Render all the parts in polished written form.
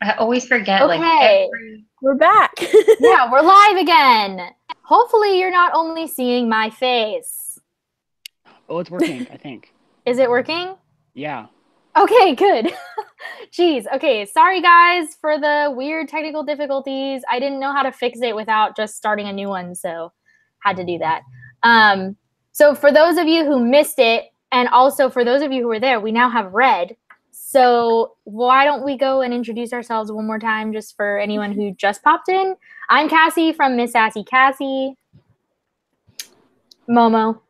I always forget. Okay. We're back. Yeah, we're live again. Hopefully you're not only seeing my face. Oh, it's working, I think. Is it working? Yeah. Okay, good. Jeez. Okay, sorry guys for the weird technical difficulties. I didn't know how to fix it without just starting a new one, so had to do that. So for those of you who missed it, and also for those of you who were there, we now have Red. So why don't we go and introduce ourselves one more time just for anyone who just popped in. I'm Kassie from Miss Sassy Kassie. Momo.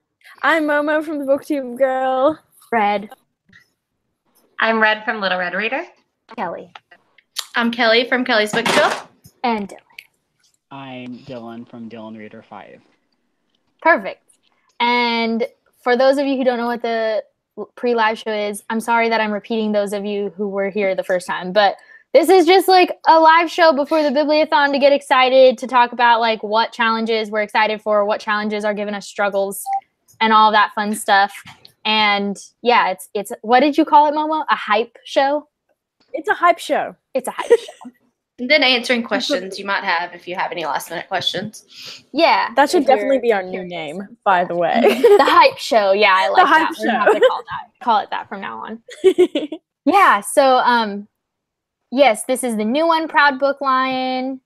I'm Momo from the BookTube Girl. Red. I'm Red from Little Red Reader. Kelly. I'm Kelly from Kelly's Bookshop. And Dylan. I'm Dylan from Dylan Reader 5. Perfect. And for those of you who don't know what the pre-live show is, I'm sorry that I'm repeating those of you who were here the first time, but this is just like a live show before the Bibliothon to get excited, to talk about like what challenges we're excited for, what challenges are giving us struggles, and all that fun stuff. And yeah, it's what did you call it, Momo? A hype show? It's a hype show. It's a hype show. And then answering questions you might have if you have any last minute questions. Yeah. That should definitely be our new name, by the way. The hype show. Yeah, I like The hype that. We're gonna have to call it that from now on. Yeah, so yes, this is the new one, Proud Book Lion.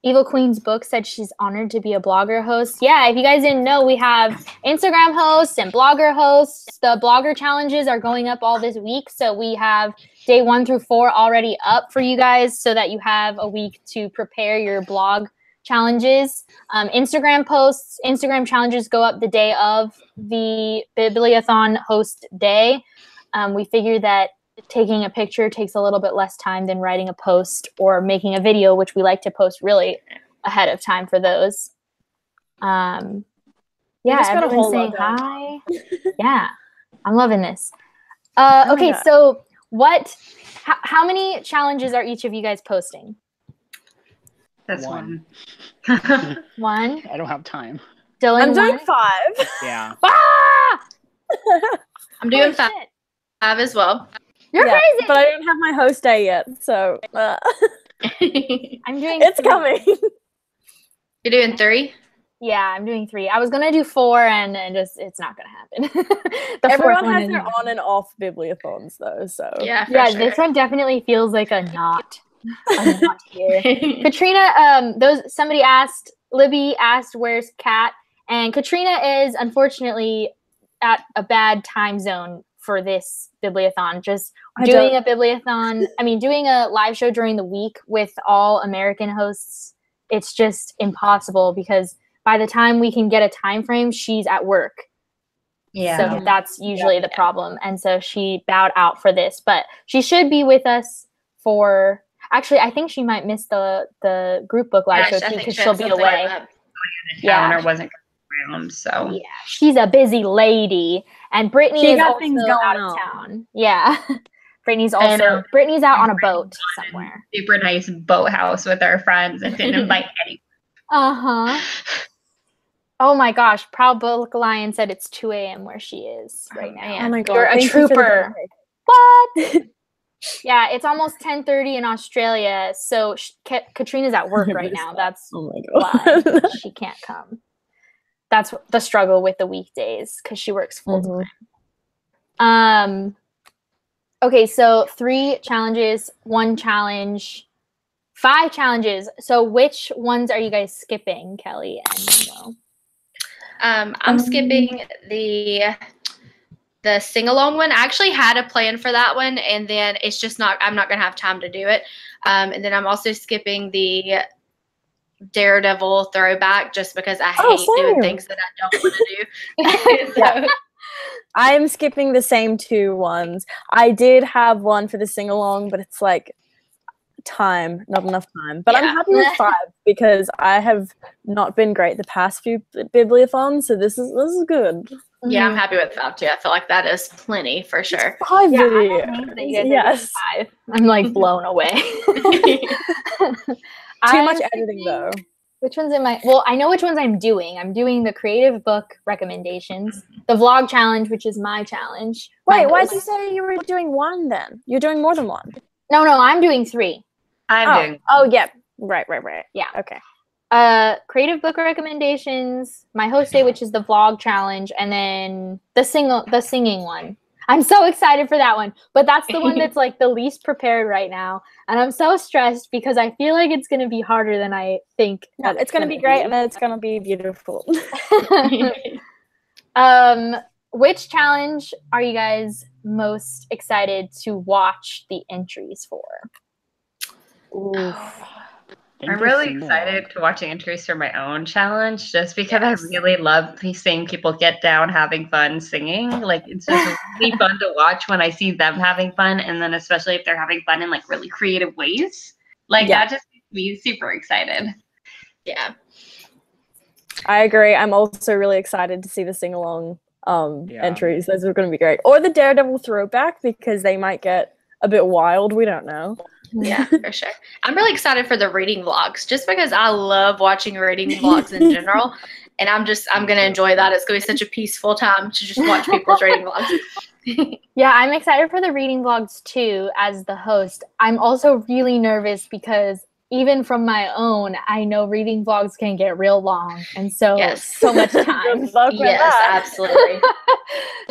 Evil Queen's Book said she's honored to be a blogger host. Yeah, if you guys didn't know, we have Instagram hosts and blogger hosts. The blogger challenges are going up all this week, so we have day 1 through 4 already up for you guys so that you have a week to prepare your blog challenges. Instagram posts, Instagram challenges go up the day of the Bibliothon host day. We figured that taking a picture takes a little bit less time than writing a post or making a video, which we like to post really ahead of time for those. Yeah, everyone's saying hi. Yeah, I'm loving this. Okay, so how many challenges are each of you guys posting? That's one. One? I don't have time. Dylan, I'm doing 5. Yeah. Ah! I'm doing 5 as well. You're crazy! But I don't have my host day yet, so I'm doing it's 3. coming. You're doing 3? Yeah, I'm doing 3. I was gonna do 4 and it's not gonna happen. Everyone has their on and off bibliothons though, so yeah, sure. This one definitely feels like a not here. Katrina, Libby asked where's Kat, and Katrina is unfortunately at a bad time zone for this bibliothon. Just doing a live show during the week with all American hosts, it's just impossible because by the time we can get a time frame, she's at work. Yeah. So that's usually the problem. And so she bowed out for this, but she should be with us for, actually, I think she might miss the group book live show too because she'll be away. Yeah. Or wasn't around, so. Yeah, she's a busy lady. And Brittany is also out of town. Yeah. Brittany's out on a boat somewhere. Super nice boathouse with our friends and didn't invite anyone. Uh-huh. Oh my gosh, Proud Book Lion said it's 2 a.m. where she is right now. Oh my god. You're a trooper. What? Yeah, it's almost 10:30 in Australia, so Katrina's at work right now. That's why she can't come. That's the struggle with the weekdays because she works full time. Okay, so 3 challenges, 1 challenge, 5 challenges. So which ones are you guys skipping, Kelly and Mo? I'm skipping the sing-along one. I actually had a plan for that one, and then it's just I'm not going to have time to do it. And then I'm also skipping the Daredevil throwback just because I hate doing things that I don't want to do. I'm skipping the same 2 ones. I did have one for the sing-along, but it's like not enough time. But I'm happy with 5 because I have not been great the past few bibliothons, so this is good. Yeah, I'm happy with 5 too. I feel like that is plenty for sure. 5 videos. Yes. 5. I'm like blown away. Too much editing though. Which ones am I? Well, I know which ones I'm doing. I'm doing the creative book recommendations, the vlog challenge, which is my challenge. Wait, why did you say you were doing 1 then? You're doing more than 1. No, I'm doing 3. I'm doing. Oh, yeah. Right. Yeah. Okay. Creative book recommendations, my host day, which is the vlog challenge, and then the singing one. I'm so excited for that one, but that's the one that's like the least prepared right now, and I'm so stressed because I feel like it's gonna be harder than I think. No, it's gonna be great, and it's gonna be beautiful. Which challenge are you guys most excited to watch the entries for? I'm really excited to watch entries for my own challenge just because I really love seeing people get down having fun singing. Like, it's just really fun to watch when I see them having fun, and then especially if they're having fun in like really creative ways. Like, that just makes me super excited. Yeah. I agree. I'm also really excited to see the sing-along entries. Those are going to be great. Or the Daredevil throwback, because they might get a bit wild. We don't know. Yeah, for sure. I'm really excited for the reading vlogs just because I love watching reading vlogs in general. And I'm going to enjoy that. It's going to be such a peaceful time to just watch people's reading vlogs. Yeah, I'm excited for the reading vlogs too as the host. I'm also really nervous because even from my own, I know reading vlogs can get real long. And so, so much time. Yes, absolutely.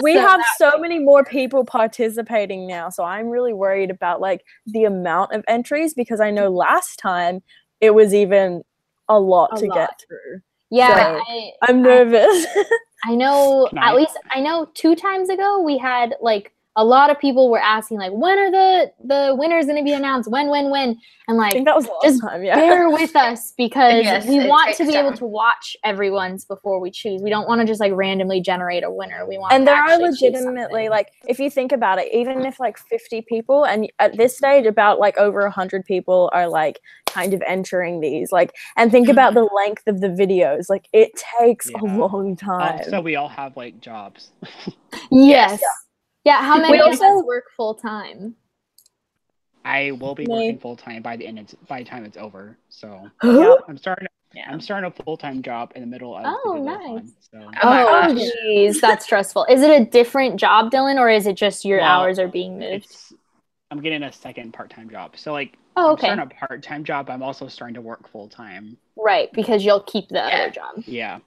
We have so many more people participating now. So I'm really worried about like the amount of entries, because I know last time it was even a lot to get through. Yeah, so I'm nervous. I know, at least I know 2 times ago we had like a lot of people were asking like, when are the winners going to be announced? When? And like, I think that was last time, bear with us because we want to be time. able to watch everyone's before we choose. We don't want to just like randomly generate a winner. We want and to there are legitimately like, if you think about it, even if like 50 people, and at this stage about like over 100 people are like kind of entering these, like, and think about the length of the videos, like it takes a long time. So we all have like jobs. Yes. Yeah, how many of us work full time? I will be working full time by the time it's over. So I'm starting a full time job in the middle of the nice. So. Oh, geez, that's stressful. Is it a different job, Dylan, or is it just your hours are being moved? I'm getting a second part time job. So like, I'm starting a part time job. I'm also starting to work full time. Right, because you'll keep the other job. Yeah.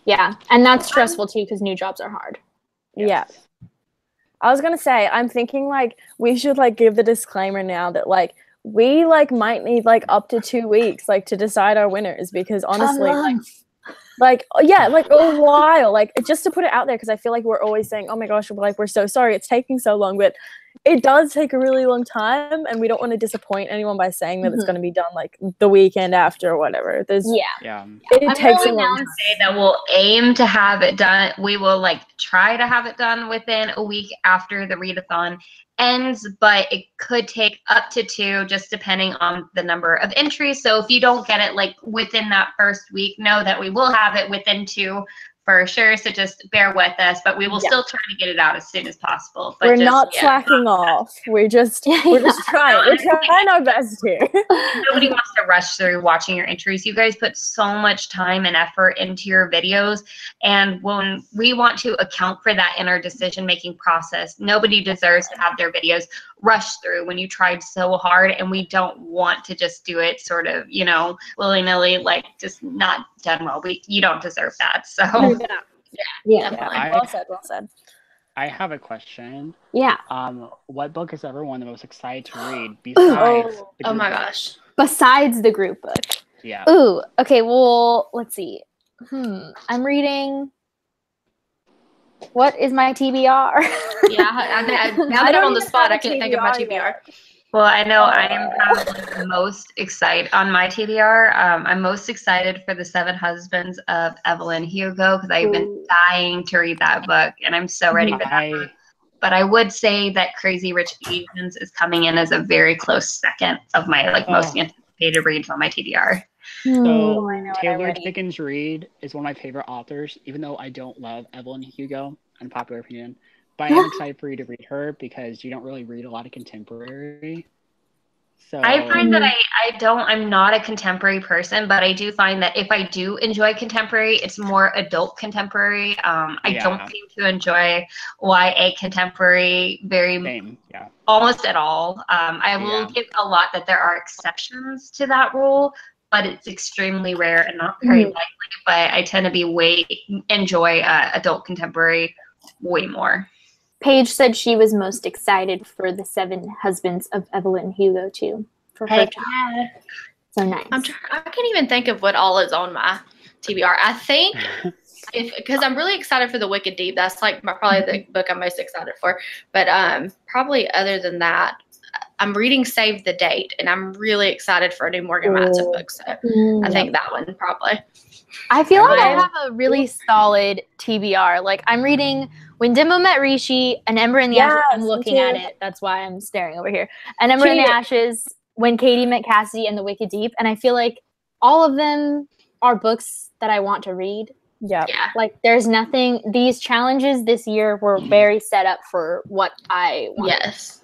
Yeah, and that's stressful too because new jobs are hard. Yes. Yeah. I was gonna say, I'm thinking like we should like give the disclaimer now that like we like might need like up to 2 weeks like to decide our winners, because honestly like a while, like just to put it out there, because I feel like we're always saying, oh my gosh, we're so sorry it's taking so long, but it does take a really long time, and we don't want to disappoint anyone by saying that it's going to be done like the weekend after or whatever. It takes a long time. Say that we'll aim to have it done. We will like try to have it done within a week after the read-a-thon ends, but it could take up to 2, just depending on the number of entries. So if you don't get it like within that first week, know that we will have it within 2 for sure. So just bear with us, but we will still try to get it out as soon as possible. But we're not slacking off. We're just trying. We're trying our best here. Nobody wants to rush through watching your entries. You guys put so much time and effort into your videos, and when we want to account for that in our decision-making process, nobody deserves to have their videos rushed through when you tried so hard, and we don't want to just do it sort of, willy-nilly, like just not done well. You don't deserve that. So yeah. Well said. I have a question. Yeah. What book is everyone the most excited to read besides the group my book? gosh. Besides the group book. Yeah. Ooh, okay, well, let's see. I'm reading What is my TBR? Yeah, now that I'm on the spot, I can't think of my TBR. Well, I know I am probably most excited on my TBR. I'm most excited for The 7 Husbands of Evelyn Hugo, because I've been dying to read that book, and I'm so ready for that book. But I would say that Crazy Rich Asians is coming in as a very close second of my most anticipated reads on my TBR. So Taylor Dickens Reid is one of my favorite authors, even though I don't love Evelyn Hugo, unpopular opinion. But I am excited for you to read her because you don't really read a lot of contemporary. So I find that I'm not a contemporary person, but I do find that if I do enjoy contemporary, it's more adult contemporary. I don't seem to enjoy YA contemporary almost at all. I will give a lot that there are exceptions to that rule, but it's extremely rare and not very likely. But I tend to enjoy adult contemporary way more. Paige said she was most excited for the 7 Husbands of Evelyn Hugo too. For her child. So nice. I can't even think of what all is on my TBR. I think because I'm really excited for The Wicked Deep. That's like probably the book I'm most excited for. But probably other than that, I'm reading Save the Date, and I'm really excited for a new Morgan Matson book. So I think that one probably. I feel like I have a really solid TBR. Like I'm reading When Dimmo Met Rishi, An Ember in the Ashes. I'm looking at it. That's why I'm staring over here. An Ember in the Ashes, When Katie Met Kassie, and The Wicked Deep. And I feel like all of them are books that I want to read. Yeah. Like there's nothing. These challenges this year were very set up for what I want. Yes.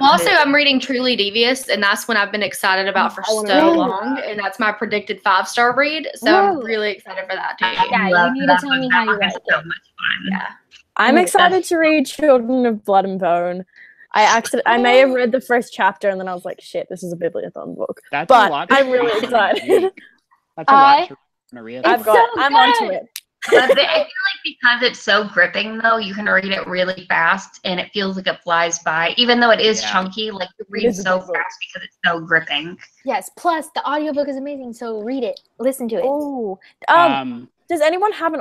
Also, I'm reading Truly Devious, and that's one I've been excited about for so long, and that's my predicted 5-star read. So I'm really excited for that too. Yeah, you need to tell me how you like it. So much fun. Yeah. I'm excited to read Children of Blood and Bone. I may have read the first chapter, and then I was like, shit, this is a bibliothon book. That's but a lot. I'm really excited. That's a lot to read. I'm onto it. But I feel like because it's so gripping, though, you can read it really fast, and it feels like it flies by. Even though it is chunky, like you read so fast because it's so gripping. Yes. Plus, the audiobook is amazing, so read it, listen to it. Oh, does anyone have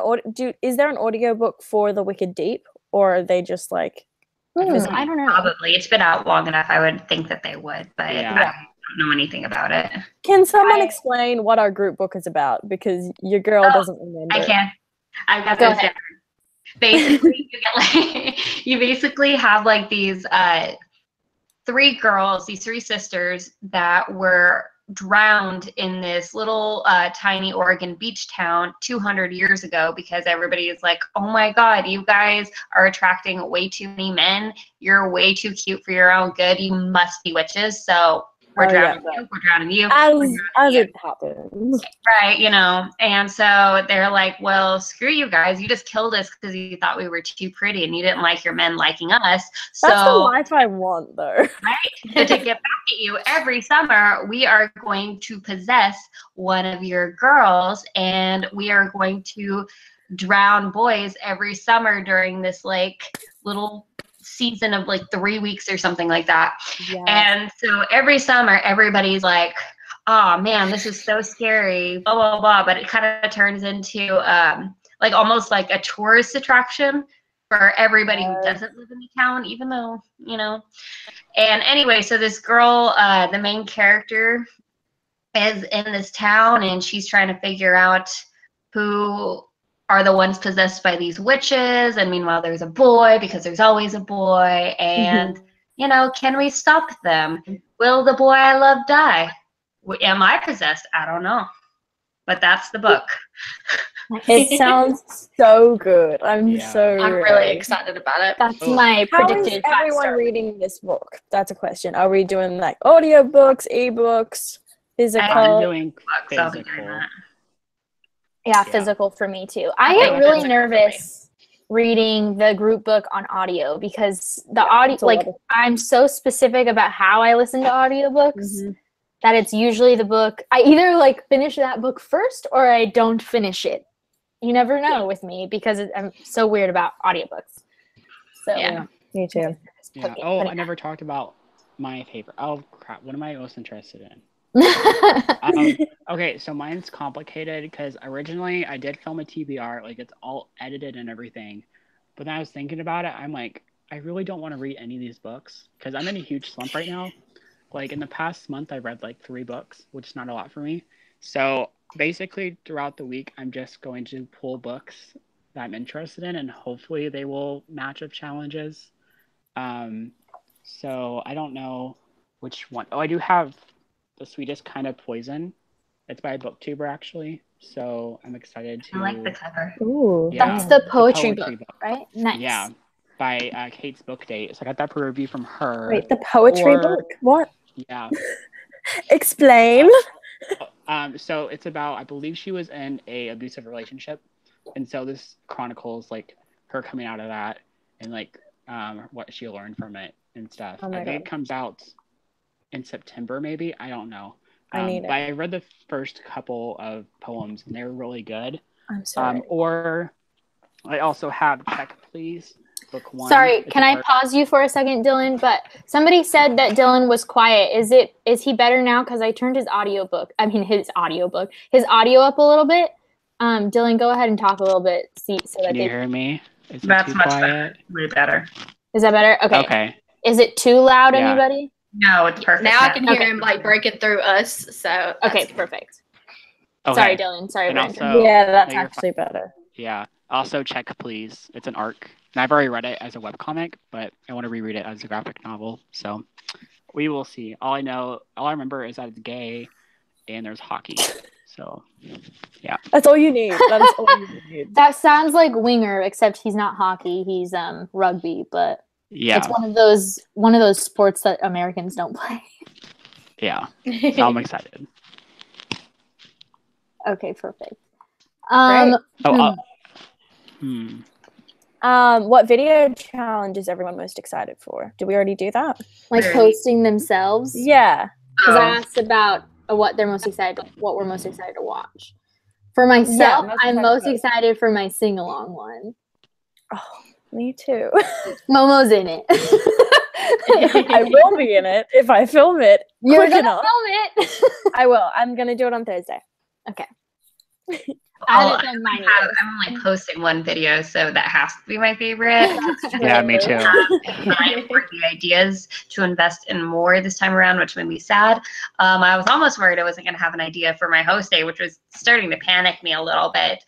is there an audiobook for The Wicked Deep, or are they just like? I don't know. Probably. It's been out long enough. I would think that they would, but I don't know anything about it. Can someone explain what our group book is about? Because your girl doesn't remember. I can. I've got this down. Basically, you basically have like these 3 girls, these 3 sisters that were drowned in this little tiny Oregon beach town 200 years ago because everybody is like, oh my God, you guys are attracting way too many men. You're way too cute for your own good. You must be witches. So we're drowning you. We're drowning you. As it happens. Right, and so they're like, well, screw you guys. You just killed us because you thought we were too pretty and you didn't like your men liking us. So, that's the life I want, though. Right? So to get back at you, every summer we are going to possess one of your girls and we are going to drown boys every summer during this like little season of like 3 weeks or something like that. Yes. And so every summer everybody's like, oh man, this is so scary, blah blah blah, but it kind of turns into like almost like a tourist attraction for everybody who doesn't live in the town, even though and anyway, so this girl, the main character, is in this town and she's trying to figure out who are the ones possessed by these witches, and meanwhile there's a boy because there's always a boy, and can we stop them? Will the boy I love die? Am I possessed? I don't know, but that's the book. It sounds so good. I'm really excited about it. That's my predicted. How is everyone reading this book? That's a question. Are we doing like audiobooks, ebooks, physical? I'm doing books. I'll be doing that. Yeah, physical for me too. I get really nervous reading the group book on audio because the audio, like I'm so specific about how I listen to audiobooks that it's usually the book. I either like finish that book first or I don't finish it. You never know with me because I'm so weird about audiobooks. So me too. Yeah. Oh, I never talked about my favorite. Oh crap! What am I most interested in? Okay, so mine's complicated because originally I did film a TBR, like it's all edited and everything, but then I was thinking about it, I'm like, I really don't want to read any of these books because I'm in a huge slump right now. Like in the past month I read like 3 books, which is not a lot for me. So basically throughout the week I'm just going to pull books that I'm interested in and hopefully they will match up challenges. So I don't know which one. Oh, I do have The Sweetest Kind of Poison. It's by a booktuber actually, so I'm excited to. I like the cover. Ooh, that's the poetry book, right? Nice. Yeah, by Kate's Book Date. So I got that for review from her. Wait, the poetry book? What? Yeah. Explain. So it's about, I believe she was in a abusive relationship, and so this chronicles like her coming out of that and like what she learned from it and stuff. Oh my I think God. it comes out in September, maybe. I don't know. I need but it. I read the first couple of poems, and they were really good. I'm sorry. Or I also have Check Please, book 1. Sorry, It's can a I part- pause you for a second, Dylan? But somebody said that Dylan was quiet. Is he better now? Because I turned his audio up a little bit. Dylan, go ahead and talk a little bit. So that Can you hear me? Is it That's too much quiet? better. Way better. Is that better? Okay. Okay. Is it too loud, Yeah. anybody? No, it's perfect. Now I can hear Okay. him like breaking through us. So Okay, that's perfect. Okay. Sorry, Dylan. Sorry, And Brandon. also, Yeah, that's no, you're actually better. Yeah. Also, Check Please. It's an arc. And I've already read it as a webcomic, but I want to reread it as a graphic novel. So we will see. All I remember is that it's gay and there's hockey. So, yeah. That's all you need. That is all you need. That sounds like Winger, except he's not hockey. He's rugby, but Yeah. it's one of those sports that Americans don't play. Yeah. So I'm excited. Okay, perfect. Great. What video challenge is everyone most excited for? Did we already do that? Like hosting themselves. Yeah. Because I asked about what we're most excited to watch. For myself, I'm most excited for my sing-along one. Oh, me too. Momo's in it. I will be in it if I film it You're quick gonna enough. film it. I will. I'm gonna do it on Thursday. Okay. I'm mine. only posting one video, so that has to be my favorite. Yeah, me too. Time for the ideas to invest in more this time around, which made me sad. I was almost worried I wasn't going to have an idea for my host day, which was starting to panic me a little bit.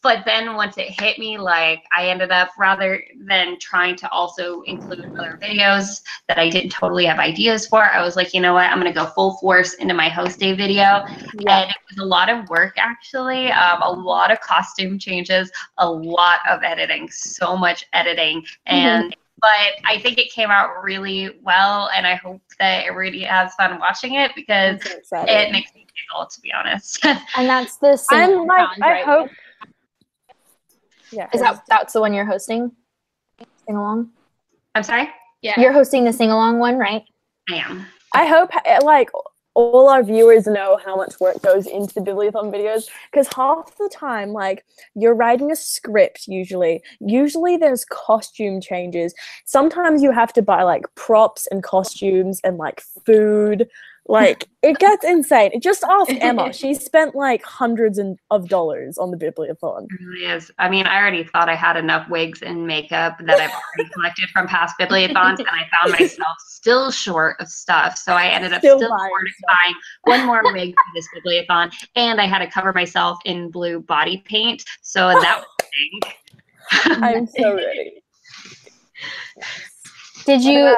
But then once it hit me, like I ended up, rather than trying to also include other videos that I didn't totally have ideas for, I was like, you know what, I'm going to go full force into my host day video. Yeah. And it was a lot of work, actually. A lot of costume changes, a lot of editing, so much editing. And but I think it came out really well, and I hope that everybody has fun watching it because it makes me giggle, to be honest. And that's the I'm like, challenge, right? I hope. Yeah. Is that's the one you're hosting? Sing along? I'm sorry? Yeah. You're hosting the sing along one, right? I am. I hope like all our viewers know how much work goes into the Bibliothon videos, because half the time, like, you're writing a script usually there's costume changes. Sometimes you have to buy like props and costumes and like food. Like, it gets insane. Just ask Emma. She spent like hundreds of dollars on the Bibliothon. It really is. I mean, I already thought I had enough wigs and makeup that I've already collected from past Bibliothons, and I found myself still short of stuff. So I ended up still buying one more wig for this Bibliothon, and I had to cover myself in blue body paint. So that was a thing. I'm so ready. Did you?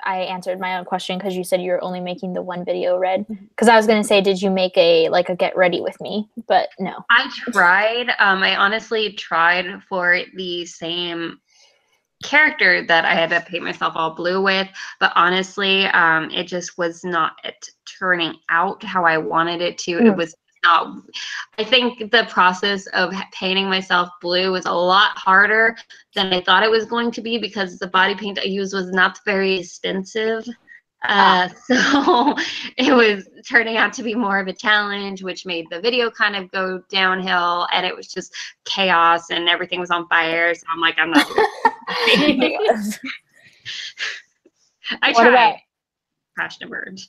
I answered my own question because you said you were only making the one video read. Because I was going to say, did you make a get ready with me? But no. I tried. I honestly tried for the same character that I had to paint myself all blue with. But honestly, it just was not turning out how I wanted it to. It was not. I think the process of painting myself blue was a lot harder than I thought it was going to be because the body paint I used was not very expensive. So it was turning out to be more of a challenge, which made the video kind of go downhill, and it was just chaos and everything was on fire. So I'm like, I'm not doing it. I tried. Crashed and burned.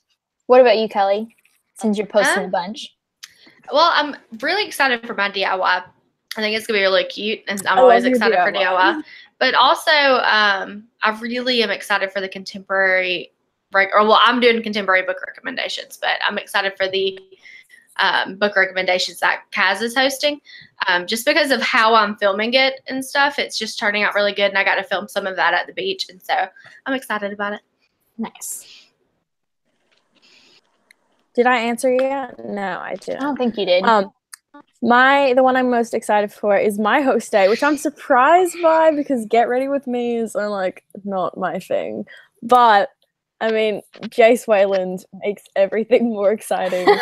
What about you, Kelly? Since you're posting a bunch. Well, I'm really excited for my DIY. I think it's gonna be really cute, and I'm always excited for DIY. But also, I really am excited for the contemporary. I'm doing contemporary book recommendations, but I'm excited for the book recommendations that Kaz is hosting. Just because of how I'm filming it and stuff, it's just turning out really good, and I got to film some of that at the beach, and so I'm excited about it. Nice. Did I answer yet? No, I didn't. I don't think you did. The one I'm most excited for is my host day, which I'm surprised by because Get Ready With Me is like not my thing. But I mean, Jace Wayland makes everything more exciting. And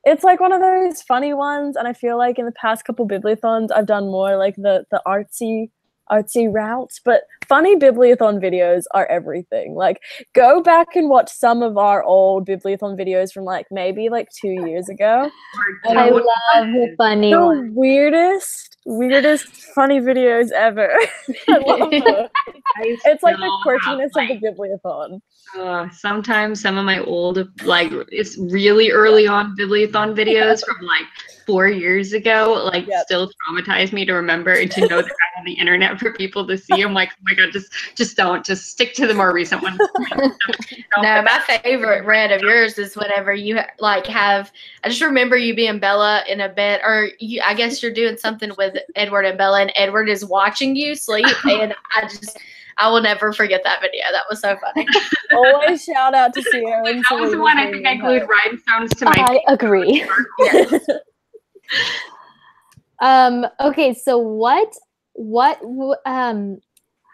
it's like one of those funny ones, and I feel like in the past couple bibliothons I've done more like the artsy routes, but funny bibliothon videos are everything. Like, go back and watch some of our old bibliothon videos from like maybe like 2 years ago. I love the funny The one. weirdest funny videos ever. I love them. It's like the quirkiness of the bibliothon. Sometimes some of my old, like, it's really early on bibliothon videos from like 4 years ago, like still traumatize me to remember and to know that I have the internet for people to see. I'm like, oh my god, just stick to the more recent ones. No, my favorite rant of yours is whenever you like have. I just remember you being Bella in a bed, or I guess you're doing something with Edward and Bella, and Edward is watching you sleep, and I will never forget that video. That was so funny. Always shout out to Sierra and That was the one I think I glued rhinestones to my. I agree. Okay, so what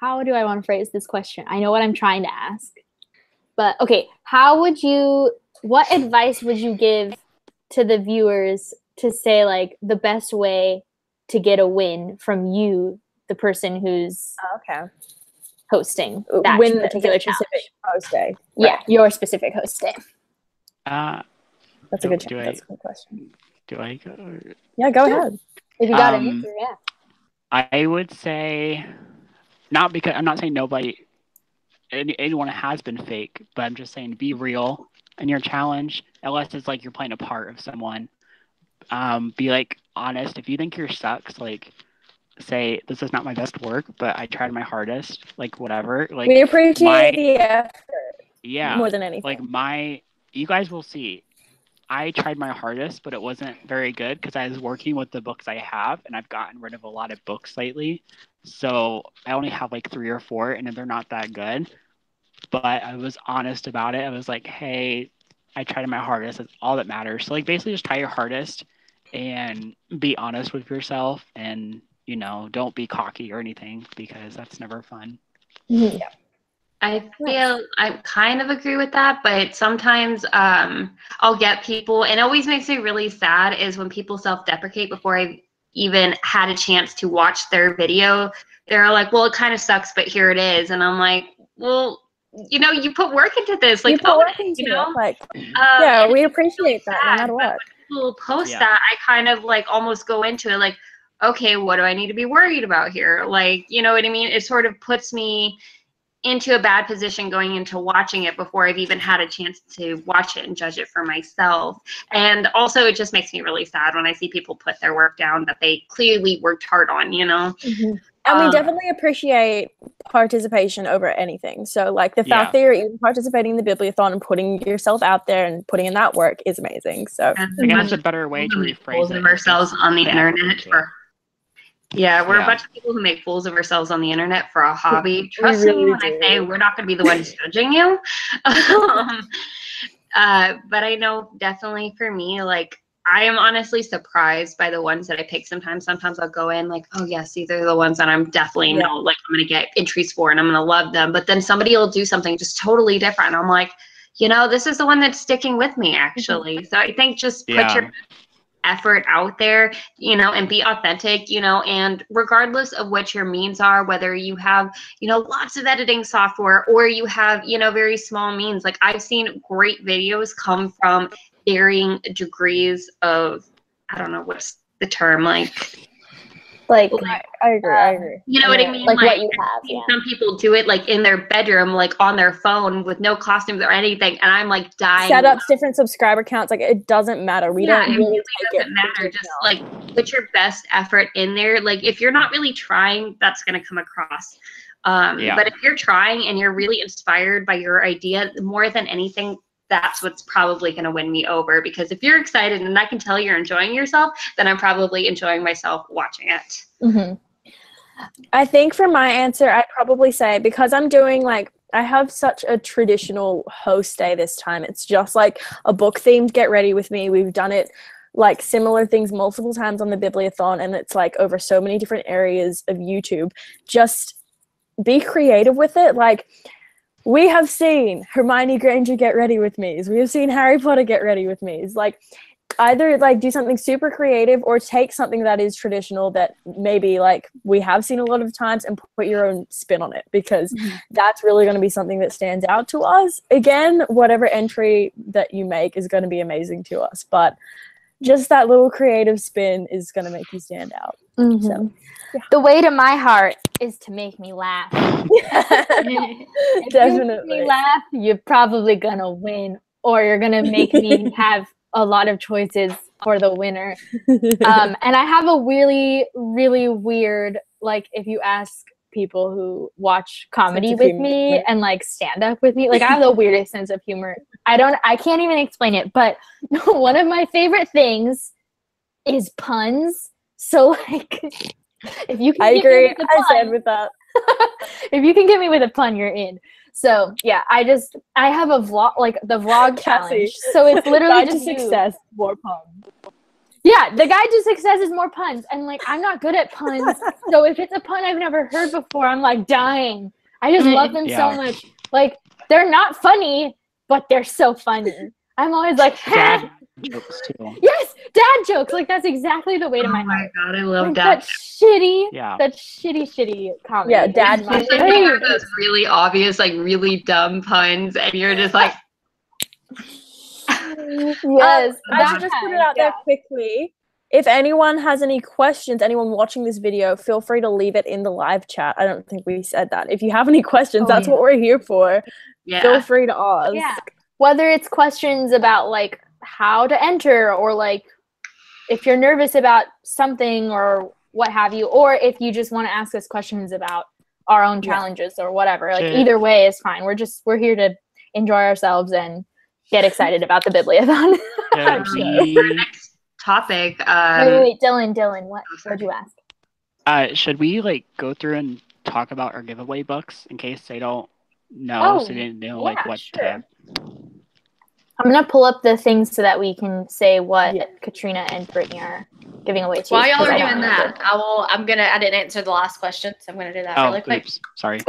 how do I want to phrase this question? I know what I'm trying to ask, but okay, what advice would you give to the viewers to say like the best way to get a win from you, the person who's hosting that particular challenge? Host day. Yeah, your specific host day. That's a good question. Do I go? Yeah, go ahead. If you got an answer, yeah. I would say, not because I'm not saying anyone has been fake, but I'm just saying be real in your challenge, unless it's like you're playing a part of someone. Be like honest. If you think yours sucks, like say this is not my best work, but I tried my hardest. Like whatever. Like we appreciate the effort. Yeah. More than anything. Like you guys will see. I tried my hardest, but it wasn't very good because I was working with the books I have, and I've gotten rid of a lot of books lately. So I only have like 3 or 4, and they're not that good. But I was honest about it. I was like, hey, I tried my hardest. That's all that matters. So like basically just try your hardest and be honest with yourself, and don't be cocky or anything, because that's never fun. Mm-hmm. Yeah. I kind of agree with that, but sometimes I'll get people, and it always makes me really sad is when people self-deprecate before I've even had a chance to watch their video. They're like, well, it kind of sucks, but here it is. And I'm like, well, you put work into this. Like, yeah, we appreciate that no matter what. When people post that, I kind of like almost go into it like, okay, what do I need to be worried about here? Like, you know what I mean? It sort of puts me into a bad position going into watching it before I've even had a chance to watch it and judge it for myself. And also it just makes me really sad when I see people put their work down that they clearly worked hard on, Mm-hmm. And we definitely appreciate participation over anything. So like the fact that you're even participating in the bibliothon and putting yourself out there and putting in that work is amazing. So I guess that's a better way to rephrase it. Ourselves on the internet we're a bunch of people who make fools of ourselves on the internet for a hobby. Trust me when I say we're not going to be the ones judging you. But I know definitely for me, like, I am honestly surprised by the ones that I pick sometimes. Sometimes I'll go in like, oh yes, these are the ones that I'm definitely I'm going to get entries for and I'm going to love them. But then somebody will do something just totally different. I'm like, this is the one that's sticking with me actually. So I think just put your effort out there, and be authentic, and regardless of what your means are, whether you have, lots of editing software or you have, very small means. Like I've seen great videos come from varying degrees of, I don't know what's the term, I agree. You know what I mean? Like what you have. Some people do it like in their bedroom, like on their phone with no costumes or anything, and I'm like dying. Set up different subscriber counts. Like it doesn't matter. We don't really take it. Matter. Just like put your best effort in there. Like if you're not really trying, that's gonna come across. But if you're trying and you're really inspired by your idea, more than anything, that's what's probably going to win me over. Because if you're excited and I can tell you're enjoying yourself, then I'm probably enjoying myself watching it. Mm-hmm. I think for my answer, I'd probably say, because I'm doing I have such a traditional host day this time. It's just like a book themed get ready with me. We've done it like similar things multiple times on the Bibliothon, and it's like over so many different areas of YouTube. Just be creative with it. Like, we have seen Hermione Granger get ready with me's. We have seen Harry Potter get ready with me's. Like, either like do something super creative or take something that is traditional that maybe like we have seen a lot of times and put your own spin on it, because that's really going to be something that stands out to us. Again, whatever entry that you make is going to be amazing to us, but just that little creative spin is going to make you stand out. So, yeah. The way to my heart is to make me laugh. If Definitely. you make me laugh, you're probably going to win, or you're going to make me have a lot of choices for the winner. And I have a really, really weird, like, if you ask people who watch comedy with me and like stand up with me, like, I have the weirdest sense of humor. I can't even explain it, but one of my favorite things is puns. So like, if you can I get me agree. with a I pun, stand with that. if you can get me with a pun, you're in. So yeah, I have a vlog, like the vlog challenge. So it's literally just success, more puns. Yeah, the guide to success is more puns, and like I'm not good at puns. So if it's a pun I've never heard before, I'm like dying. I just love them so much. Like, they're not funny, but they're so funny. I'm always like, Dad jokes too. yes, dad jokes. Like, that's exactly the way to my Oh my heart. god, I love Like, that. that shitty comedy. Yeah, dad Especially when you have those really obvious, like really dumb puns, and you're just like, Yes, I should just put it out there quickly. If anyone has any questions, anyone watching this video, feel free to leave it in the live chat. I don't think we said that. If you have any questions, that's what we're here for. yeah. Feel free to ask. Yeah. Whether it's questions about like how to enter, or like if you're nervous about something or what have you, or if you just want to ask us questions about our own challenges or whatever. Like, either way is fine. We're here to enjoy ourselves and get excited about the Bibliothon. For next topic, wait, Dylan, what'd you ask? Should we like go through and talk about our giveaway books in case they don't know, so they didn't know like what to. I'm gonna pull up the things so that we can say what Katrina and Brittany are giving away to. While y'all are doing that, I didn't answer the last question, so I'm gonna do that really quick. Oops, sorry.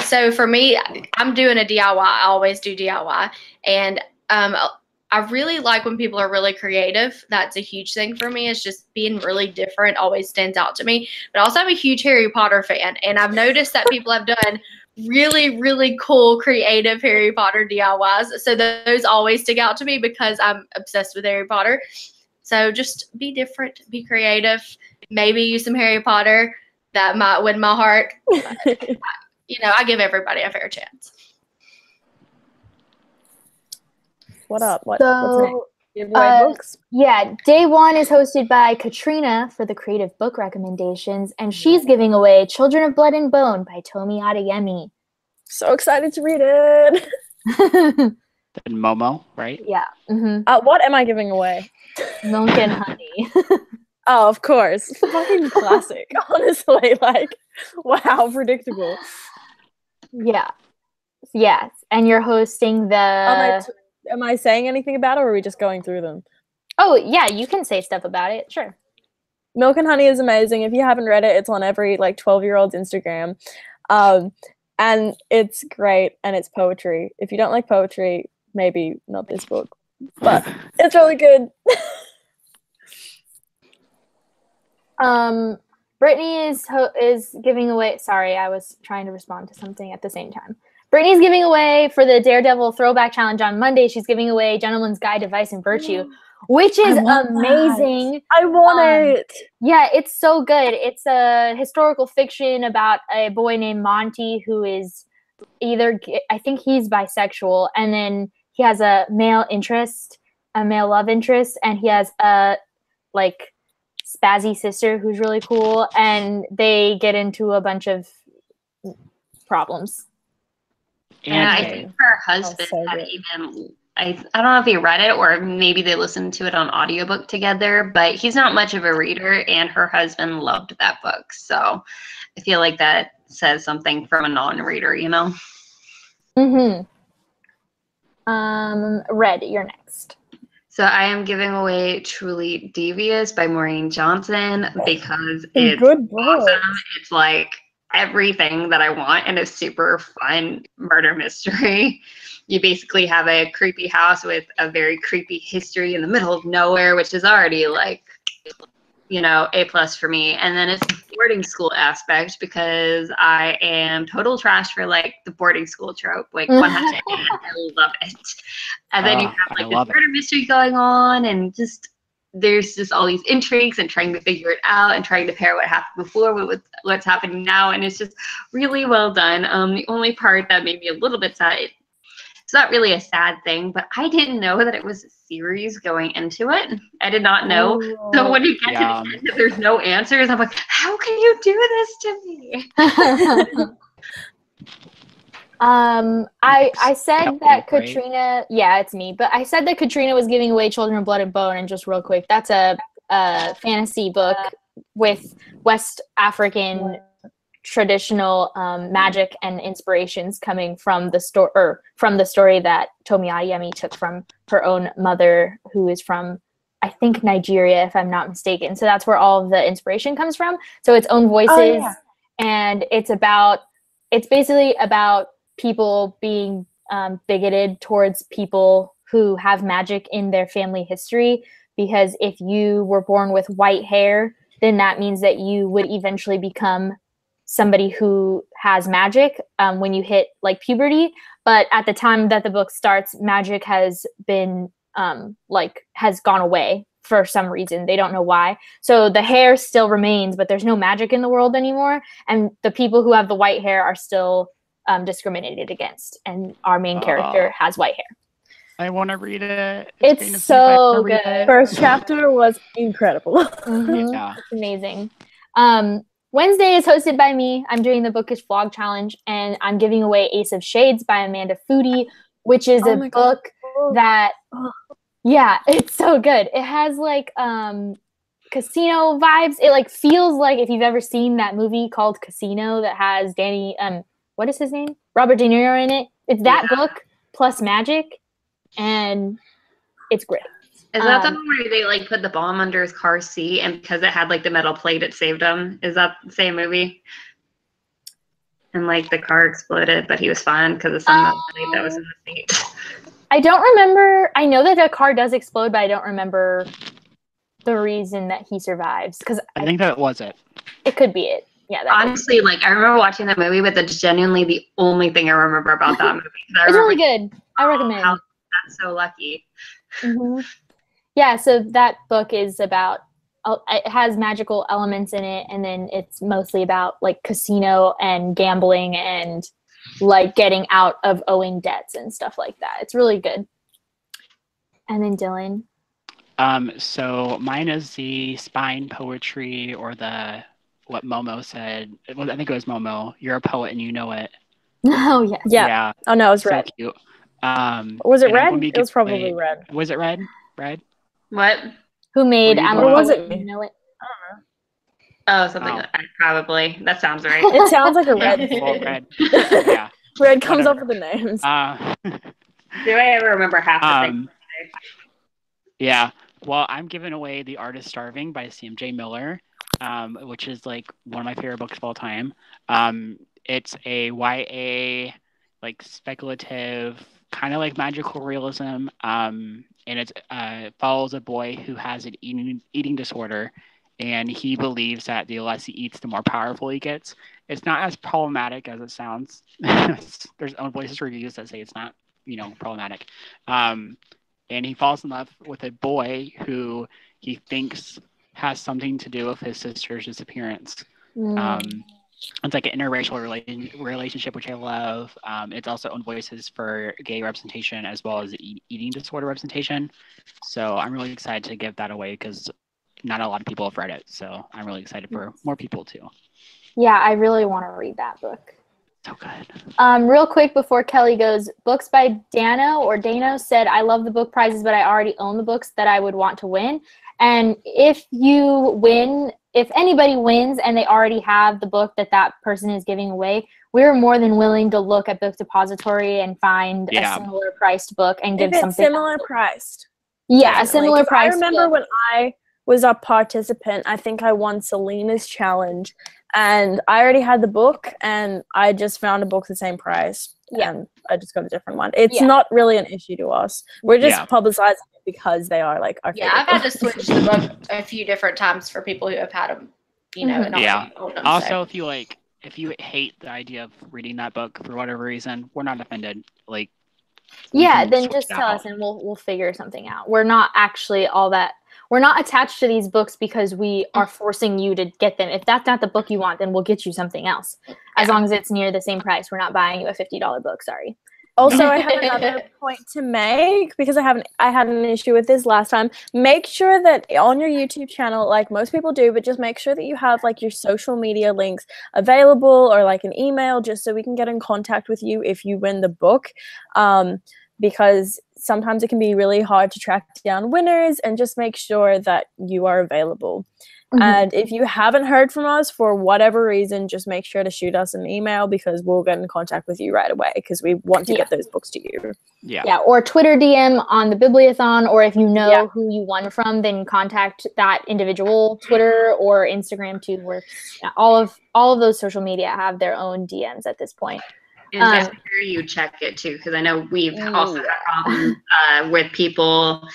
So for me, I'm doing a DIY. I always do DIY, and I really like when people are really creative. That's a huge thing for me. It's just being really different always stands out to me. But also, I'm a huge Harry Potter fan, and I've noticed that people have done really, really cool, creative Harry Potter DIYs. So those always stick out to me because I'm obsessed with Harry Potter. So just be different, be creative, maybe use some Harry Potter. That might win my heart. I give everybody a fair chance. What up? What's So, next? Giveaway books? Yeah, day one is hosted by Katrina for the creative book recommendations, and she's giving away Children of Blood and Bone by Tomi Adeyemi. So excited to read it. And MOMO, right? Yeah. What am I giving away? Milk and Honey. Oh, of course. Fucking classic. Honestly, like, wow, predictable. Yeah. Yes. And you're hosting the... Am I saying anything about it, or are we just going through them? Oh, yeah, you can say stuff about it. Sure. Milk and Honey is amazing. If you haven't read it, it's on every, 12-year-old's Instagram. And it's great, and it's poetry. If you don't like poetry, maybe not this book. But it's really good. Brittany is giving away... Sorry, I was trying to respond to something at the same time. Brittany's giving away for the Daredevil Throwback Challenge on Monday. She's giving away Gentleman's Guide to Vice and Virtue, which is amazing. I want it. Yeah, it's so good. It's a historical fiction about a boy named Monty who is I think he's bisexual, and then he has a male love interest, and he has a spazzy sister who's really cool, and they get into a bunch of problems. And I think her husband had I don't know if he read it or maybe they listened to it on audiobook together, but he's not much of a reader, and her husband loved that book. So I feel like that says something from a non-reader, Red, you're next. So I am giving away Truly Devious by Maureen Johnson because it's good awesome. It's everything that I want in a super fun murder mystery. You basically have a creepy house with a very creepy history in the middle of nowhere, which is already like, you know, A+ for me. And then it's the boarding school aspect, because I am total trash for like the boarding school trope. Like 100%, I love it. And then you have like this murder mystery going on, and just there's just all these intrigues and trying to figure it out and trying to pair what happened before with what's happening now, and it's just really well done. The only part that made me a little bit sad, it's not really a sad thing, but I didn't know that it was a series going into it. I did not know. So when you get to the end, there's no answers. I'm like, how can you do this to me? I said that Katrina, yeah, it's me, but I said that Katrina was giving away Children of Blood and Bone, and just real quick, that's a fantasy book with West African traditional magic and inspirations coming from the story that Tomi Adeyemi took from her own mother, who is from, I think, Nigeria, if I'm not mistaken. So that's where all of the inspiration comes from. So its own voices, and it's basically about people being bigoted towards people who have magic in their family history, because if you were born with white hair, then that means that you would eventually become somebody who has magic when you hit like puberty. But at the time that the book starts, magic has been has gone away for some reason. They don't know why. So the hair still remains, but there's no magic in the world anymore. And the people who have the white hair are still discriminated against. And our main character has white hair. I want to read it. It's so good. First chapter was incredible. Yeah. It's amazing. Wednesday is hosted by me. I'm doing the Bookish vlog challenge, and I'm giving away Ace of Shades by Amanda Foody, which is a book that, yeah, it's so good. It has like casino vibes. It like feels like if you've ever seen that movie called Casino that has what is his name? Robert De Niro in it. It's that book plus magic, and it's great. Is that the one where they like put the bomb under his car seat, and because it had like the metal plate, it saved him? Is that the same movie? And like the car exploded, but he was fine because of some metal plate that was in the seat. I don't remember. I know that the car does explode, but I don't remember the reason that he survives. Because I think that was it. It could be it. Yeah. Honestly, like I remember watching that movie, but that's genuinely the only thing I remember about that movie. It's really good. I recommend. That's so lucky. Yeah, so that book is about, it has magical elements in it, and then it's mostly about like casino and gambling and like getting out of owing debts and stuff like that. It's really good. And then Dylan. So mine is the spine poetry, or what Momo said. Well, I think it was Momo. You're a poet and you know it. Oh yes. Yeah. Oh no, it was red. So cute. Was it red? It was probably red. Was it red? Red? What? Who made Or was it? You know it? Oh, something like that, probably. That sounds right. It sounds like a red. Well, red. Yeah. Red comes up with the names. Do I ever remember half the things? Yeah. Well, I'm giving away The Art is Starving by CMJ Miller, which is like one of my favorite books of all time. It's a YA, like speculative, kind of like magical realism. And it follows a boy who has an eating disorder, and he believes that the less he eats, the more powerful he gets. It's not as problematic as it sounds. There's own voices reviews that say it's not, problematic. And he falls in love with a boy who he thinks has something to do with his sister's disappearance. It's like an interracial relationship, which I love. It's also own voices for gay representation as well as eating disorder representation. So I'm really excited to give that away because not a lot of people have read it. So I'm really excited for more people too. Yeah, I really want to read that book. So good. Real quick before Kelly goes, Books by Dano said, I love the book prizes, but I already own the books that I would want to win. And if anybody wins and they already have the book that person is giving away, we're more than willing to look at Book Depository and find a similar priced book and give something. Similar priced. Yeah, a similar priced. I remember when I was a participant, I think I won Selena's challenge, and I already had the book, and I just found a book the same price. Yeah. And I just got a different one. It's not really an issue to us. We're just publicizing it because they are like our favorite I've had to books. switch the book a few different times for people who have had them, you know. And own them, also, if you hate the idea of reading that book for whatever reason, we're not offended. Like, then just tell us and we'll figure something out. We're not actually we're not attached to these books because we are forcing you to get them. If that's not the book you want, then we'll get you something else. As long as it's near the same price. We're not buying you a $50 book, sorry. Also, I have another point to make because I had an issue with this last time. Make sure that on your YouTube channel, like most people do, but just make sure that you have like your social media links available or like an email just so we can get in contact with you if you win the book. Because sometimes it can be really hard to track down winners, and just make sure that you are available. And if you haven't heard from us for whatever reason, just make sure to shoot us an email because we'll get in contact with you right away because we want to get those books to you. Yeah, or Twitter DM on the Bibliothon, or if you know who you won from, then contact that individual Twitter or Instagram too, where all of those social media have their own DMs at this point. And make sure you check it too, because I know we've also had problems with people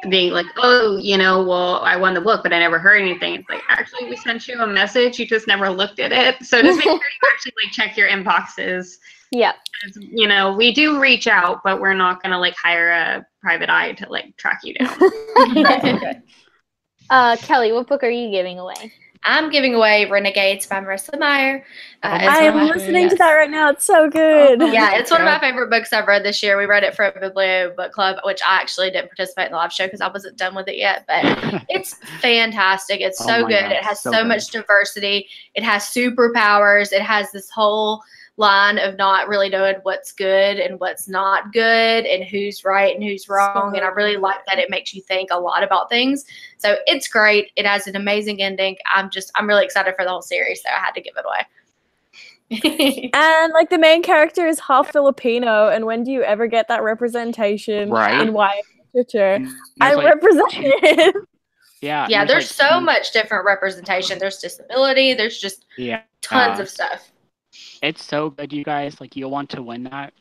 being like, oh, you know, well, I won the book, but I never heard anything. It's like, actually, we sent you a message. You just never looked at it. So just make sure you actually like check your inboxes. Yeah. You know, we do reach out, but we're not going to like hire a private eye to like track you down. Kelly, what book are you giving away? I'm giving away Renegades by Marissa Meyer. I am listening to that right now. It's so good. Yeah, it's one of my favorite books I've read this year. We read it for a Biblio book club, which I actually didn't participate in the live show because I wasn't done with it yet. But it's fantastic. It's so good. It has so much diversity. It has superpowers. It has this whole line of not really knowing what's good and what's not good and who's right and who's wrong. And I really like that it makes you think a lot about things. So it's great. It has an amazing ending. I'm really excited for the whole series, so I had to give it away. And like the main character is half Filipino, and when do you ever get that representation in YA literature? I represent it. Yeah, there's so much different representation. There's disability, there's just tons of stuff. It's so good, you guys. Like, you'll want to win that.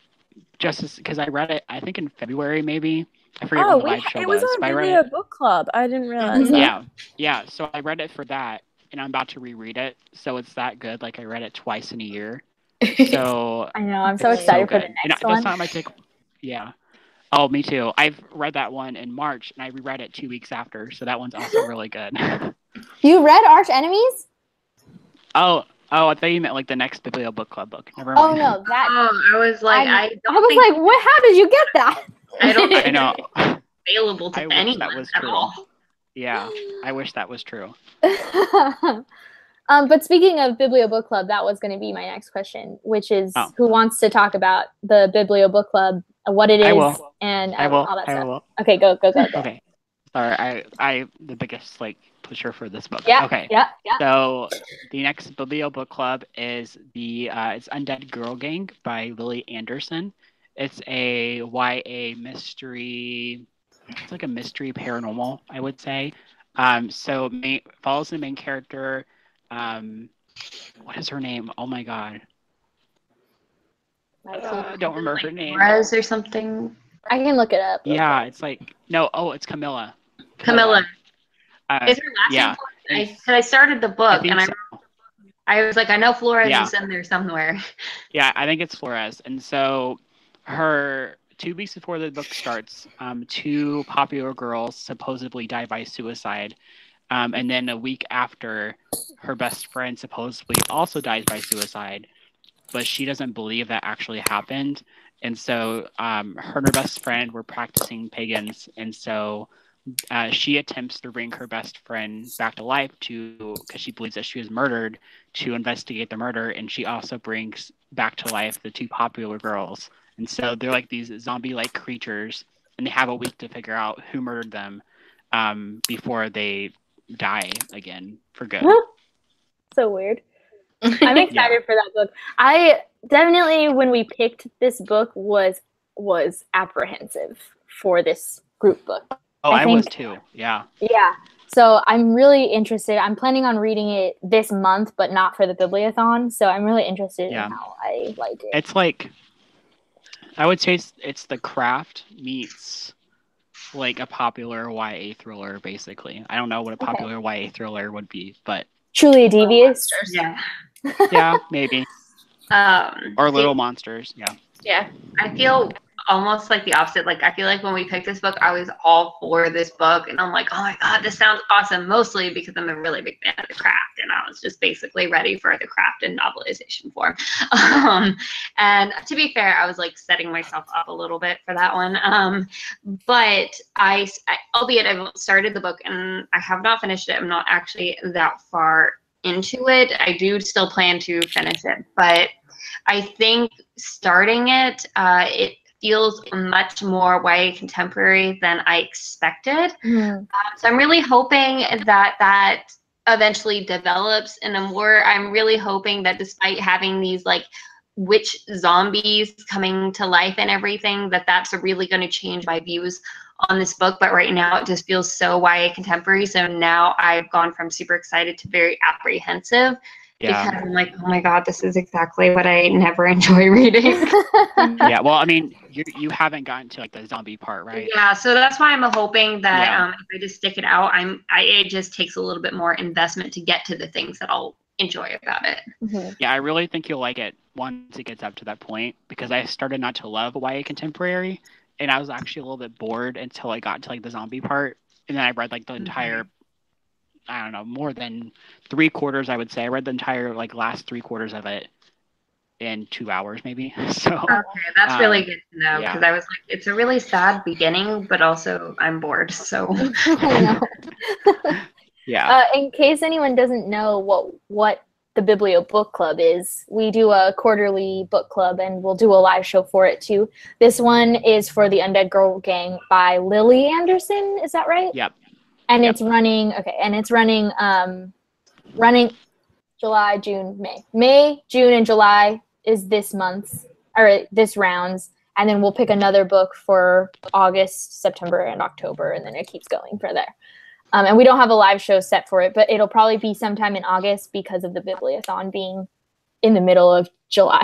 Just because I read it, I think in February, maybe. I forget when the live show was. It was on Video Book Club. I didn't realize that. Yeah. So I read it for that, and I'm about to reread it. So it's that good. Like, I read it twice in a year. So I know. I'm so excited for the next one. That's not my take. Yeah. Oh, me too. I've read that one in March, and I reread it 2 weeks after. So that one's also really good. You read Arch Enemies? Oh, I thought you meant like the next Biblio Book Club book. Never mind. Oh no, that. I was like, I was like, what? How did you get that? I don't. I know. Available to anyone that was at true. all. Yeah, I wish that was true. But speaking of Biblio Book Club, that was going to be my next question, which is who wants to talk about the Biblio Book Club, what it is, and all that stuff. Okay, go. Okay. Sorry, I the biggest pusher for this book. Yeah. Okay. Yeah. So the next Biblio Book Club is it's Undead Girl Gang by Lily Anderson. It's a YA mystery. It's like a mystery paranormal, I would say. So follows the main character. What is her name? Oh my god. I don't remember her name. Rez or something. I can look it up. Yeah, it's it's Camilla. Camilla. Is her last name? I started the book and I was like, I know Flores is in there somewhere. Yeah, I think it's Flores. And so 2 weeks before the book starts, 2 popular girls supposedly die by suicide. And then a week after, her best friend supposedly also dies by suicide, but she doesn't believe that actually happened. And so her and her best friend were practicing pagans. And so she attempts to bring her best friend back to life because she believes that she was murdered, to investigate the murder. And she also brings back to life the 2 popular girls. And so they're like these zombie-like creatures, and they have a week to figure out who murdered them before they die again for good. So weird. I'm excited for that book. I definitely, when we picked this book, was apprehensive for this group book. I was too. Yeah. Yeah. So I'm really interested. I'm planning on reading it this month, but not for the Bibliothon. So I'm really interested in how I like it. It's like, I would say it's the craft meets like a popular YA thriller, basically. I don't know what a popular YA thriller would be, but truly a Devious. Yeah. Yeah, maybe. Or Little Monsters. Yeah. Yeah. I feel almost like the opposite. Like, I feel like when we picked this book, I was all for this book, and I'm like, oh my god, this sounds awesome. Mostly because I'm a really big fan of the craft, and I was just basically ready for the craft in novelization form. And to be fair, I was like setting myself up a little bit for that one. But I albeit I've started the book and I have not finished it. I'm not actually that far into it. I do still plan to finish it, but I think starting it, it feels much more YA contemporary than I expected. So I'm really hoping that eventually develops in a more, I'm really hoping that despite having these like witch zombies coming to life and everything, that's really going to change my views on this book. But right now it just feels so YA contemporary. So now I've gone from super excited to very apprehensive. Yeah. Because I'm like, oh my god, this is exactly what I never enjoy reading. Yeah, well, I mean, you haven't gotten to like the zombie part, right? Yeah, so that's why I'm hoping that if I just stick it out, it just takes a little bit more investment to get to the things that I'll enjoy about it. Yeah, I really think you'll like it once it gets up to that point, because I started not to love YA contemporary, and I was actually a little bit bored until I got to like the zombie part, and then I read like the entire, I don't know, more than 3/4, I would say. I read the entire like last 3/4 of it in 2 hours, maybe. So okay, that's really good to know, because yeah. I was like, it's a really sad beginning, but also I'm bored. So I know. Yeah. In case anyone doesn't know what the Biblio Book Club is, we do a quarterly book club, and we'll do a live show for it too. This one is for the Undead Girl Gang by Lily Anderson. Is that right? Yep. And it's running, running July, June, May. May, June, and July is this month's, or this round's. And then we'll pick another book for August, September, and October, and then it keeps going for there. And we don't have a live show set for it, but it'll probably be sometime in August because of the Bibliothon being in the middle of July.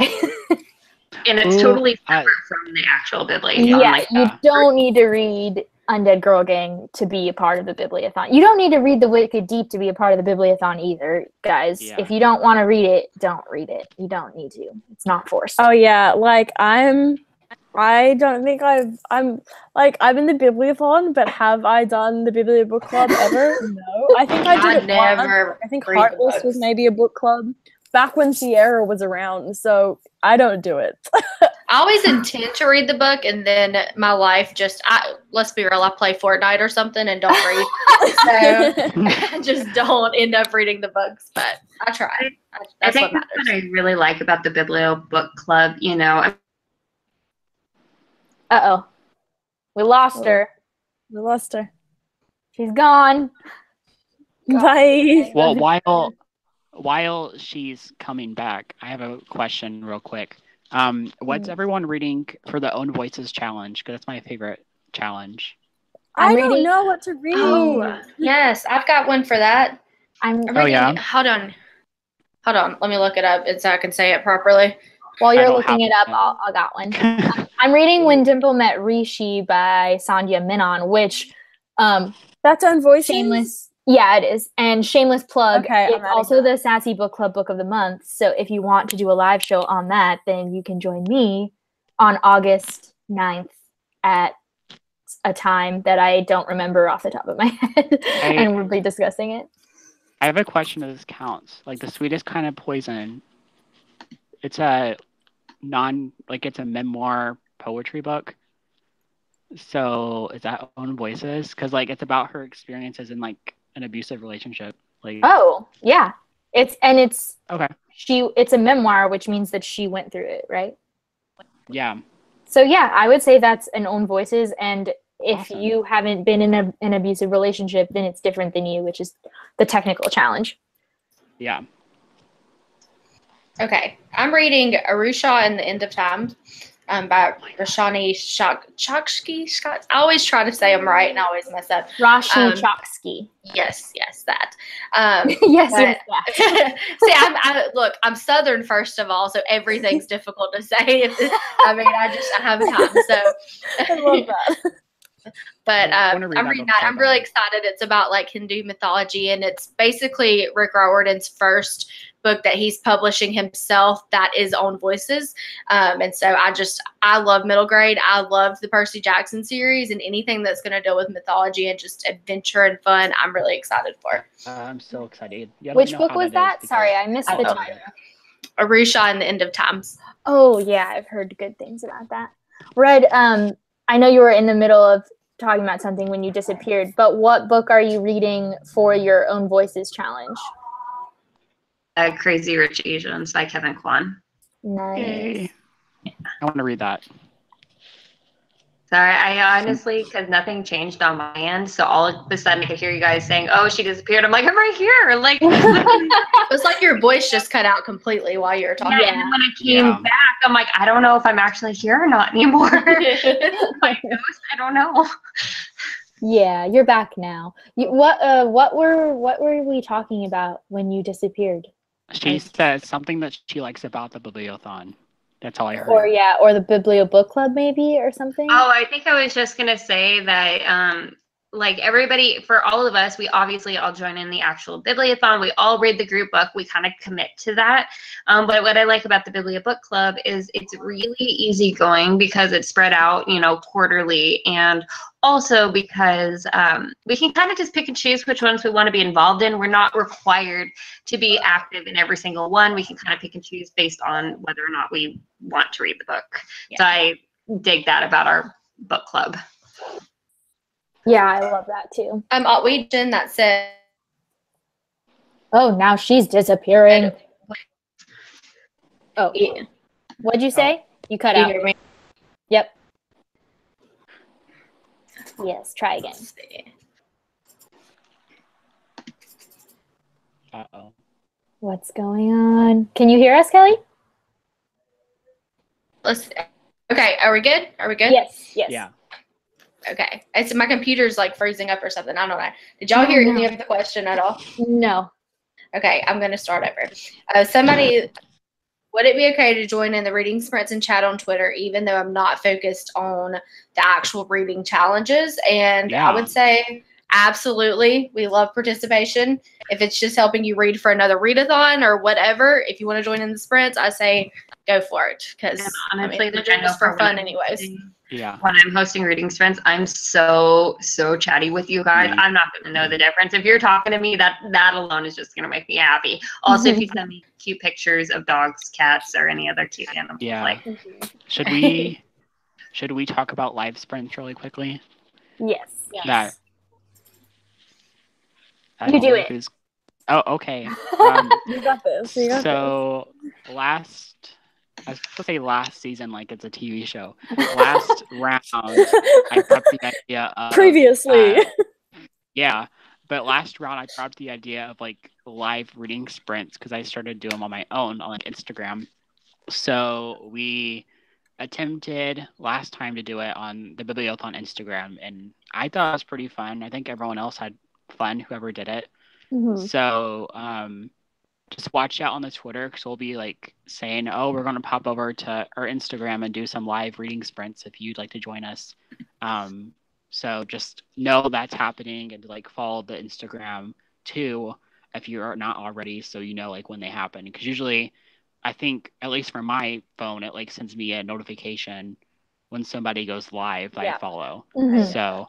And it's totally separate from the actual Bibliothon. Yeah, you don't need to read Undead Girl Gang to be a part of the Bibliothon. You don't need to read The Wicked Deep to be a part of the Bibliothon either, guys. Yeah. If you don't want to read it, don't read it. You don't need to. It's not forced. Oh yeah, like I don't think I'm in the Bibliothon, but have I done the Biblio Book Club ever? No. I think I did it never once. I think read Heartless books. was maybe a book club back when Sierra was around, so I don't do it. I always intend to read the book, and then my life just, let's be real, I play Fortnite or something and don't read. So I just don't end up reading the books, but I try. I That's think what that's matters. what I really like about the Biblio Book Club, you know. Uh-oh. We lost her. We lost her. She's gone. Bye. Well, while she's coming back, I have a question real quick. What's everyone reading for the Own Voices challenge? Because that's my favorite challenge. I don't reading- know what to read. Oh, yes, I've got one for that. I'm Oh, reading, yeah? Hold on. Let me look it up so I can say it properly. While I you're don't looking have it up, it. I got one. I'm reading When Dimple Met Rishi by Sandhya Menon, which That's on Voices? shameless. Yeah, it is. And shameless plug, Okay, I'm it's adding also the Sassy Book Club Book of the Month. So if you want to do a live show on that, then you can join me on August 9th at a time that I don't remember off the top of my head. And we'll be discussing it. I have a question if this counts. Like the sweetest kind of poison. It's a it's a memoir poetry book. So is that Own Voices? Because like it's about her experiences in like an abusive relationship. Like Oh, yeah. It's okay. It's a memoir, which means that she went through it, right? Yeah. So yeah, I would say that's an Own Voices, and if Awesome. you haven't been in an abusive relationship, then it's different than you, which is the technical challenge. Yeah. Okay, I'm reading Arusha and the End of Time. by Rashani Chokshi. I always try to say them right and I always mess up. Rashi Choksky. Yes, that. Yes, but, yes. See, look, I'm Southern first of all, so everything's difficult to say. I have time. So I love that. But I'm reading that. I'm really excited. It's about like Hindu mythology, and it's basically Rick Riordan's first book that he's publishing himself that is on Voices. And so I love middle grade. I love the Percy Jackson series, and anything that's going to deal with mythology and just adventure and fun, I'm really excited for. I'm so excited. Which book was that? Sorry, I missed the title. Arusha and the End of Times. Oh yeah, I've heard good things about that. Red, I know you were in the middle of talking about something when you disappeared, but what book are you reading for your Own Voices challenge? Crazy Rich Asians by Kevin Kwan. Nice. Yay. I want to read that. Sorry, I honestly, because nothing changed on my end, so all of a sudden I could hear you guys saying, "Oh, she disappeared." I'm like, "I'm right here!" Like, it was like your voice just cut out completely while you were talking. Yeah, and then when I came back, I'm like, I don't know if I'm actually here or not anymore. My ghost, I don't know. Yeah, you're back now. What were we talking about when you disappeared? She said something that she likes about the Bibliothon. That's all I heard. Or the Biblio Book Club maybe or something. Oh, I think I was just gonna say that like everybody, for all of us, we obviously all join in the actual Bibliothon. We all read the group book. We kind of commit to that. But what I like about the Biblio Book Club is it's really easygoing because it's spread out, quarterly, and also because we can kind of just pick and choose which ones we want to be involved in. We're not required to be active in every single one. We can kind of pick and choose based on whether or not we want to read the book. Yeah. So I dig that about our book club. Yeah, I love that too. We did that said. Oh, now she's disappearing. Oh, yeah. What'd you say? You cut out. Hear me? Yep. Yes, try again. Uh-oh. What's going on? Can you hear us, Kelly? Okay, are we good? Yes. Yeah. Okay. It's my computer's like freezing up or something. I don't know. Did y'all hear any of the question at all? No. Okay, I'm going to start over. Would it be okay to join in the reading sprints and chat on Twitter, even though I'm not focused on the actual reading challenges? And I would say absolutely. We love participation. If it's just helping you read for another read-a-thon or whatever, if you want to join in the sprints, I say go for it. Because honestly, we're doing this for fun anyways. Yeah. When I'm hosting reading sprints, I'm so chatty with you guys. I'm not going to know the difference. If you're talking to me, that alone is just going to make me happy. Also, if you send me cute pictures of dogs, cats, or any other cute animals. Yeah. Should we talk about live sprints really quickly? Yes. You do it. Oh, okay. You got this. So I was supposed to say last season, like it's a TV show. Last round, I brought the idea of previously. But last round, I brought the idea of like live reading sprints because I started doing them on my own on like Instagram. So we attempted last time to do it on the Bibliothon Instagram, and I thought it was pretty fun. I think everyone else had fun, whoever did it. Mm-hmm. So just watch out on the Twitter because we'll be like saying, "Oh, we're going to pop over to our Instagram and do some live reading sprints if you'd like to join us." So just know that's happening and like follow the Instagram too if you are not already, so you know like when they happen. Because usually, I think at least for my phone, it like sends me a notification when somebody goes live that I follow. Mm-hmm. So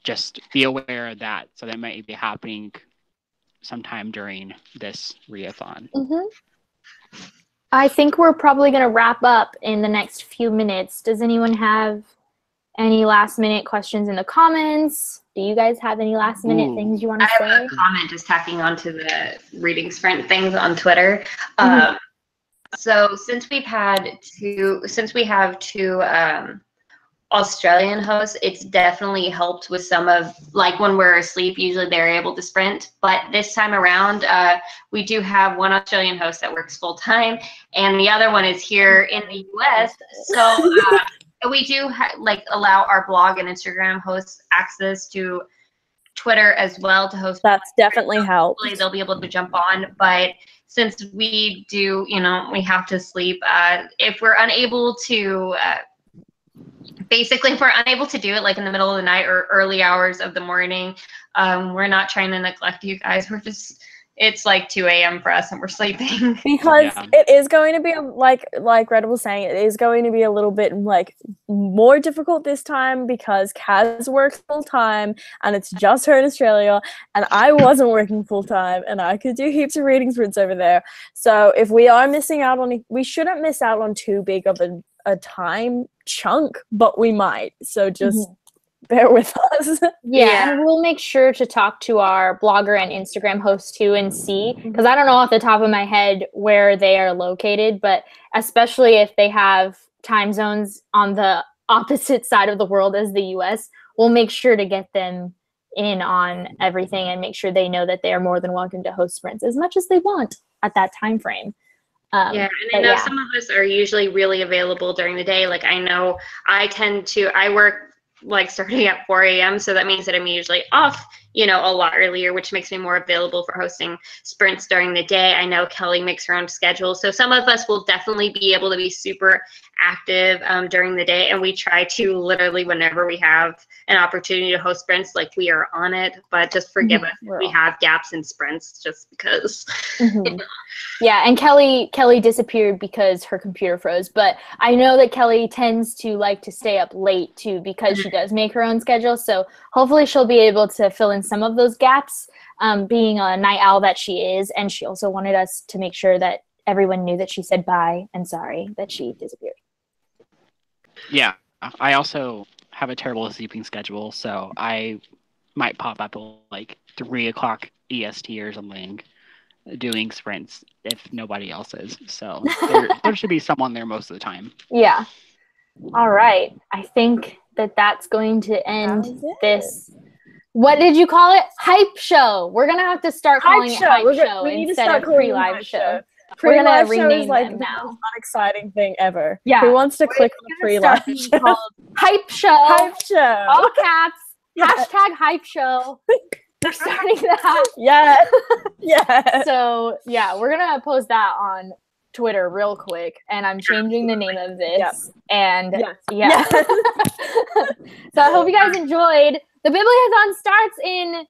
just be aware of that. So that might be happening sometime during this readathon. Mm-hmm. I think we're probably going to wrap up in the next few minutes. Does anyone have any last minute questions in the comments? Do you guys have any last minute things you want to say? I have a comment just tacking onto the reading sprint things on Twitter. So since we have two Australian hosts, it's definitely helped with some of, like when we're asleep, usually they're able to sprint. But this time around, we do have one Australian host that works full time, and the other one is here in the US. So we do like allow our blog and Instagram hosts access to Twitter as well to host. That's definitely helped. Hopefully they'll be able to jump on, but since we do, we have to sleep. If we're unable to, basically, if we're unable to do it like in the middle of the night or early hours of the morning, we're not trying to neglect you guys. It's like 2 a.m. for us and we're sleeping. Because it is going to be, like Retta was saying, it is going to be a little bit like more difficult this time because Kaz works full time and it's just her in Australia, and I wasn't working full time and I could do heaps of reading sprints over there. So if we are missing out on, we shouldn't miss out on too big of a time chunk, but we might. So just bear with us. Yeah, and we'll make sure to talk to our blogger and Instagram hosts too and see, because I don't know off the top of my head where they are located, but especially if they have time zones on the opposite side of the world as the US, we'll make sure to get them in on everything and make sure they know that they are more than welcome to host sprints as much as they want at that time frame. And I know some of us are usually really available during the day. Like I know I work like starting at 4 a.m. So that means that I'm usually off, a lot earlier, which makes me more available for hosting sprints during the day. I know Kelly makes her own schedule. So some of us will definitely be able to be super active during the day. And we try to literally whenever we have an opportunity to host sprints, like we are on it, but just forgive us if we have gaps in sprints just because. Yeah, and Kelly disappeared because her computer froze, but I know that Kelly tends to like to stay up late too because she does make her own schedule, so hopefully she'll be able to fill in some of those gaps, being a night owl that she is, and she also wanted us to make sure that everyone knew that she said bye and sorry that she disappeared. Yeah, I also have a terrible sleeping schedule, so I might pop up at like 3 o'clock EST or something, doing sprints if nobody else is. So there should be someone there most of the time. Yeah. All right. I think that's going to end this. What did you call it? Hype show. We're going to have to start calling it hype show instead of pre-live show. We're going to rename like them the now. most unexciting thing ever. Yeah. Who wants to click on the pre-live show? Hype show. Hype show. All caps. Hashtag hype show. We're starting that. Yeah. Yeah. So, yeah, we're going to post that on Twitter real quick, and I'm changing the name of this. Yep. And, yeah. So I hope you guys enjoyed. The Bibliothon starts in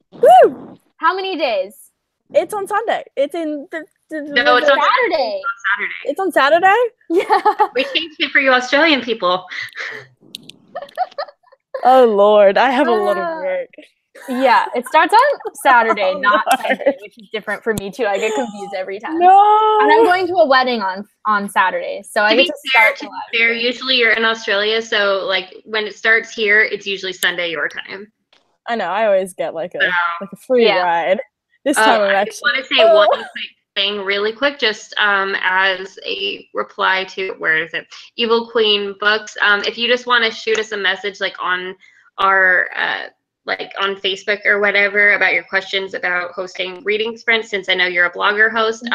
how many days? It's on Sunday. It's in No, it's on Saturday. It's on Saturday? Yeah. We changed it for you Australian people. Oh, Lord. I have a lot of work. Yeah, it starts on Saturday, not Sunday, which is different for me too. I get confused every time. No. And I'm going to a wedding on Saturday, so I get to start. There, usually you're in Australia, so like when it starts here, it's usually Sunday your time. I know. I always get like a free ride. This time I'm actually. I want to say one quick thing really quick, just as a reply to, where is it? Evil Queen Books. If you just want to shoot us a message like on our like on Facebook or whatever about your questions about hosting reading sprints, since I know you're a blogger host,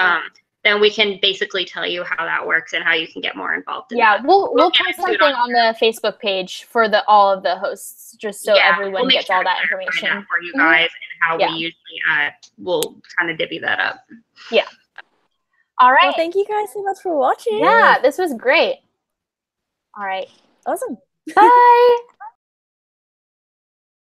then we can basically tell you how that works and how you can get more involved in that. We'll post something on the Facebook page for all of the hosts, just so everyone gets all that information for you guys, and how we usually will kind of divvy that up. Yeah. All right. Well, thank you guys so much for watching. Yeah, this was great. All right. Awesome. Bye.